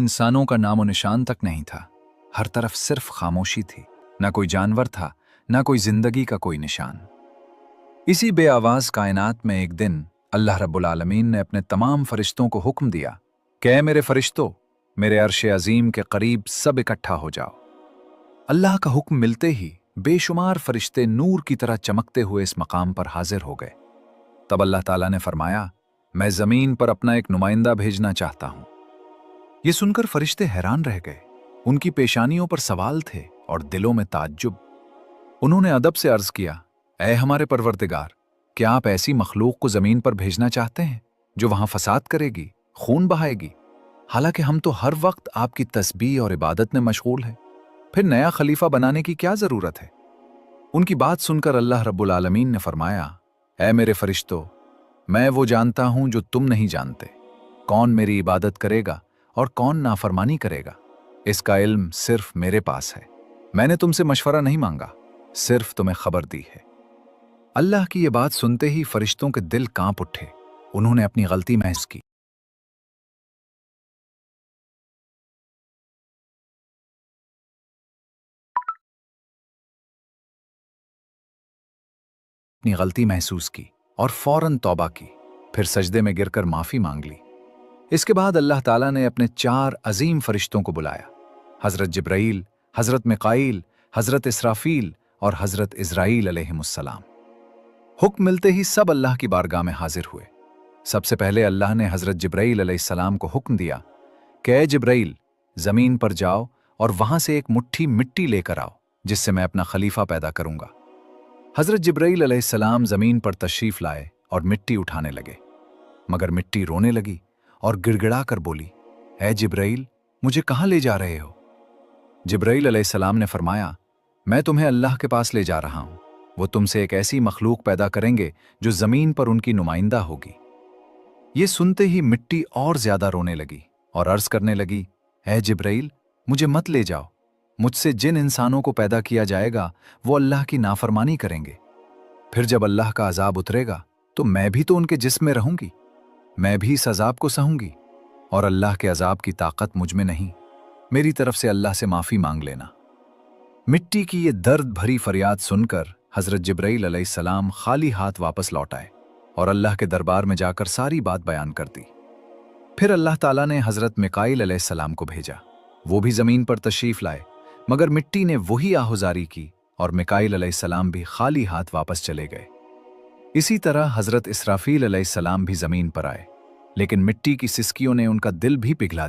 इंसानों का नामो निशान तक नहीं था। हर तरफ सिर्फ खामोशी थी। ना कोई जानवर था, ना कोई जिंदगी का कोई निशान। इसी बेआवाज कायनात में एक दिन अल्लाह रब्बुल आलमीन ने अपने तमाम फरिश्तों को हुक्म दिया कि ऐ मेरे फरिश्तों, मेरे अर्श अजीम के करीब सब इकट्ठा हो जाओ। अल्लाह का हुक्म मिलते ही बेशुमार फरिश्ते नूर की तरह चमकते हुए इस मकाम पर हाजिर हो गए। तब अल्लाह ताला ने फरमाया, मैं जमीन पर अपना एक नुमाइंदा भेजना चाहता हूं। ये सुनकर फरिश्ते हैरान रह गए। उनकी पेशानियों पर सवाल थे और दिलों में ताज्जुब। उन्होंने अदब से अर्ज किया, ऐ हमारे परवरदिगार, क्या आप ऐसी मखलूक को जमीन पर भेजना चाहते हैं जो वहां फसाद करेगी, खून बहाएगी? हालांकि हम तो हर वक्त आपकी तस्बीह और इबादत में मशगूल हैं। फिर नया खलीफा बनाने की क्या जरूरत है? उनकी बात सुनकर अल्लाह रब्बुल आलमीन ने फरमाया, ऐ मेरे फरिश्तों, मैं वो जानता हूं जो तुम नहीं जानते। कौन मेरी इबादत करेगा और कौन नाफरमानी करेगा, इसका इल्म सिर्फ मेरे पास है। मैंने तुमसे मशवरा नहीं मांगा, सिर्फ तुम्हें खबर दी है। अल्लाह की ये बात सुनते ही फरिश्तों के दिल कांप उठे। उन्होंने अपनी गलती महसूस की। अपनी गलती महसूस की और फौरन तौबा की। फिर सजदे में गिरकर माफी मांग ली। इसके बाद अल्लाह ताला ने अपने 4 अजीम फरिश्तों को बुलाया, हजरत जिब्राईल, हजरत मिकाईल, हजरत इसराफील और हजरत इज़राईल अलैहिमुस्सलाम। हुक्म मिलते ही सब अल्लाह की बारगाह में हाजिर हुए। सबसे पहले अल्लाह ने हजरत जिब्राईल अलैहिस्सलाम को हुक्म दिया कि ऐ जिब्राईल, जमीन पर जाओ और वहां से एक मुट्ठी मिट्टी लेकर आओ, जिससे मैं अपना खलीफा पैदा करूंगा। हजरत जिब्राईल अलैहिस्सलाम जमीन पर तशरीफ लाए और मिट्टी उठाने लगे, मगर मिट्टी रोने लगी और गिड़गिड़ा कर बोली, ऐ जिब्राईल, मुझे कहां ले जा रहे हो? जिब्राईल अलैहिस्सलाम ने फरमाया, मैं तुम्हें अल्लाह के पास ले जा रहा हूं। वो तुमसे एक ऐसी मखलूक पैदा करेंगे जो जमीन पर उनकी नुमाइंदा होगी। ये सुनते ही मिट्टी और ज्यादा रोने लगी और अर्ज करने लगी, ऐ जिब्राईल, मुझे मत ले जाओ। मुझसे जिन इंसानों को पैदा किया जाएगा वो अल्लाह की नाफरमानी करेंगे। फिर जब अल्लाह का अजाब उतरेगा तो मैं भी तो उनके जिस्म में रहूंगी। मैं भी इस अजाब को सहूंगी और अल्लाह के अजाब की ताकत मुझ में नहीं। मेरी तरफ से अल्लाह से माफी मांग लेना। मिट्टी की ये दर्द भरी फरियाद सुनकर हजरत जिब्राईल अलैहिस्सलाम खाली हाथ वापस लौट आए और अल्लाह के दरबार में जाकर सारी बात बयान कर दी। फिर अल्लाह ताला ने हजरत मिकाईल अलैहिस्सलाम को भेजा। वो भी जमीन पर तशरीफ लाए, मगर मिट्टी ने वही आहुजारी की और मिकाईल अलैहिस्सलाम भी खाली हाथ वापस चले गए। इसी तरह हजरत इसराफील अलैहिस्सलाम भी जमीन पर आए, लेकिन मिट्टी की सिसकियों ने उनका दिल भी पिघला